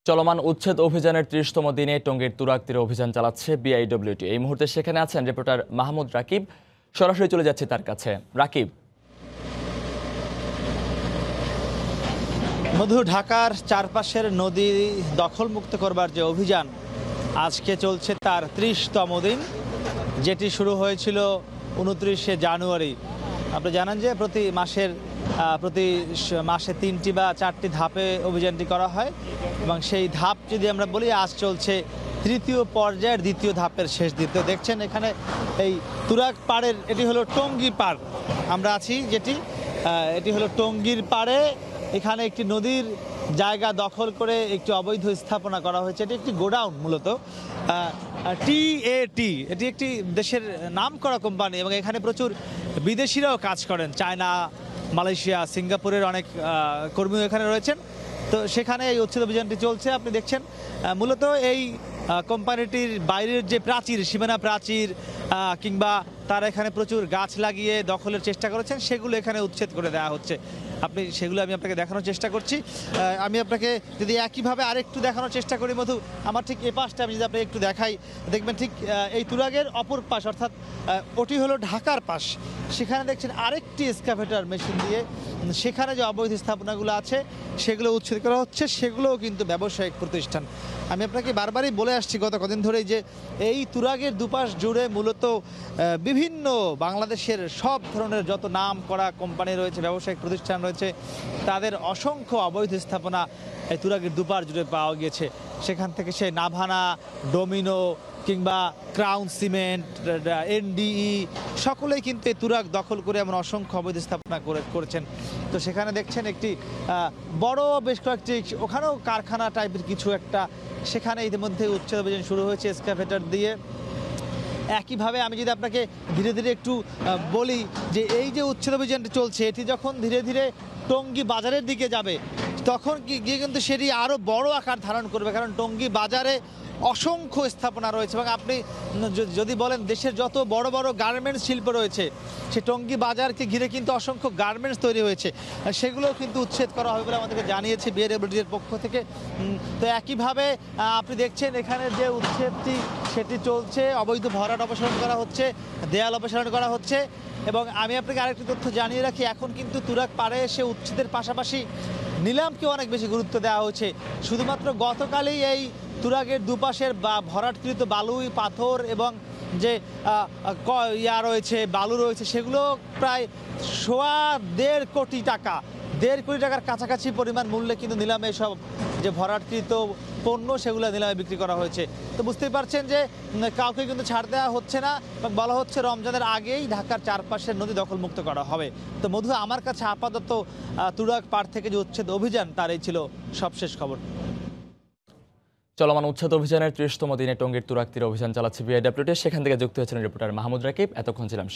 চলমান উচ্ছেদ অভিযানের ৩০তম দিনে টঙ্গীর তুরাগ তীরে অভিযান চালাচ্ছে বিআইডব্লিউটি। এই মুহূর্তে সেখানে আছেন রিপোর্টার মাহমুদ রাকিব। সরাসরি চলে যাচ্ছে তার কাছে। রাকিব। মধু, ঢাকার চারপাশের নদী দখলমুক্ত করবার যে অভিযান আজকে চলছে তার ৩০তম দিন, যেটি শুরু হয়েছিল ২৯শে জানুয়ারি। আপনি জানেন যে প্রতি মাসে ৩টি বা 4টি ধাপে অভিযানটি করা হয় এবং সেই ধাপ যদি আমরা বলি, আজ চলছে তৃতীয় পর্যায়ের দ্বিতীয় ধাপের শেষ দিন। তো দেখছেন এখানে এই তুরাগ পাড়ের, এটি হলো টঙ্গী পাড় আমরা আছি, এটি হলো টঙ্গীর পাড়ে। এখানে একটি নদীর জায়গা দখল করে একটি অবৈধ স্থাপনা করা হয়েছে। এটি একটি গোডাউন, মূলত টিএটি, এটি একটি দেশের নামকরা কোম্পানি এবং এখানে প্রচুর বিদেশিরাও কাজ করেন। চায়না, মালয়েশিয়া, সিঙ্গাপুরের অনেক কর্মীও এখানে রয়েছেন। তো সেখানে এই উচ্ছেদ অভিযানটি চলছে। আপনি দেখছেন মূলত এই কোম্পানিটির বাইরের যে প্রাচীর, সীমানা প্রাচীর কিংবা তারা এখানে প্রচুর গাছ লাগিয়ে দখলের চেষ্টা করেছেন, সেগুলো এখানে উচ্ছেদ করে দেওয়া হচ্ছে। সেগুলো আমি আপনাকে দেখানোর চেষ্টা করছি। আমি আপনাকে যদি একইভাবে আরেকটু দেখানোর চেষ্টা করি মধু, আমার ঠিক এ পাশটা আমি যদি আপনাকে একটু দেখাই, দেখবেন ঠিক এই তুরাগের অপর পাশ, অর্থাৎ ওটি হলো ঢাকার পাশ। সেখানে দেখছেন আরেকটি এক্সকাভেটর মেশিন দিয়ে সেখানে যে অবৈধ স্থাপনাগুলো আছে সেগুলো উচ্ছেদ করা হচ্ছে। সেগুলোও কিন্তু ব্যবসায়িক প্রতিষ্ঠান। আমি আপনাকে বারবারই বলে আসছি গত কদিন ধরেই যে এই তুরাগের দুপাশ জুড়ে মূলত বিভিন্ন বাংলাদেশের সব ধরনের যত নাম করা কোম্পানি রয়েছে, ব্যবসায়িক প্রতিষ্ঠান রয়েছে, তাদের অসংখ্য অবৈধ স্থাপনা এই তুরাগের দুপাশ জুড়ে পাওয়া গিয়েছে। সেখান থেকে সে নাভানা, ডোমিনো কিংবা ক্রাউন সিমেন্ট, এনডিই, সকলেই কিন্তু এই তুরাগ দখল করে এমন অসংখ্য অবৈধ স্থাপনা করেছেন। তো সেখানে দেখছেন একটি বড় বেশ কয়েকটি, ওখানেও কারখানা টাইপের কিছু একটা, সেখানে ইতিমধ্যে উচ্ছেদ অভিযান শুরু হয়েছে এক্সকাভেটর দিয়ে। একইভাবে আমি যদি আপনাকে ধীরে ধীরে একটু বলি যে এই যে উচ্ছেদ অভিযানটি চলছে, এটি যখন ধীরে ধীরে টঙ্গী বাজারের দিকে যাবে তখন গিয়ে কিন্তু সেটি আরও বড় আকার ধারণ করবে, কারণ টঙ্গী বাজারে অসংখ্য স্থাপনা রয়েছে এবং আপনি যদি বলেন দেশের যত বড় বড় গার্মেন্টস শিল্প রয়েছে, সে টঙ্গী বাজারকে ঘিরে কিন্তু অসংখ্য গার্মেন্টস তৈরি হয়েছে, সেগুলোও কিন্তু উচ্ছেদ করা হবে বলে আমাদেরকে জানিয়েছে বিআইডব্লিউটির পক্ষ থেকে। তো একইভাবে আপনি দেখছেন এখানে যে উচ্ছেদটি সেটি চলছে, অবৈধ ভরাট অপসারণ করা হচ্ছে, দেয়াল অপসারণ করা হচ্ছে। এবং আমি আপনাকে আরেকটি তথ্য জানিয়ে রাখি, এখন কিন্তু তুরাগ পাড়ে এসে উচ্ছেদের পাশাপাশি নিলামকে অনেক বেশি গুরুত্ব দেওয়া হচ্ছে। শুধুমাত্র গতকালই এই তুরাগের দুপাশের ভরাটকৃত বালু, পাথর এবং যে রয়েছে, বালু রয়েছে, সেগুলো প্রায় 1.5 কোটি টাকা, 1.5 কোটি টাকার কাছাকাছি পরিমাণ মূল্যে কিন্তু নিলামে সব যে ভরাটকৃত পণ্য সেগুলো নিলামে বিক্রি করা হয়েছে। তো বুঝতেই পারছেন যে কাউকে কিন্তু ছাড় দেওয়া হচ্ছে না এবং বলা হচ্ছে রমজানের আগেই ঢাকার চারপাশের নদী দখলমুক্ত করা হবে। তো মধু, আমার কাছে আপাতত তুরাগ পাড় থেকে যে উচ্ছেদ অভিযান, তার এই ছিল সবশেষ খবর। চলমান উচ্ছেদ অভিযানের ৩০তম দিনে টঙ্গীর তুরাগ তীরে অভিযান চালাচ্ছে বিআইডব্লিউটি। সেখান থেকে যুক্ত হয়েছিলেন রিপোর্টার মাহমুদ রাকিব। এতক্ষণ ছিলাম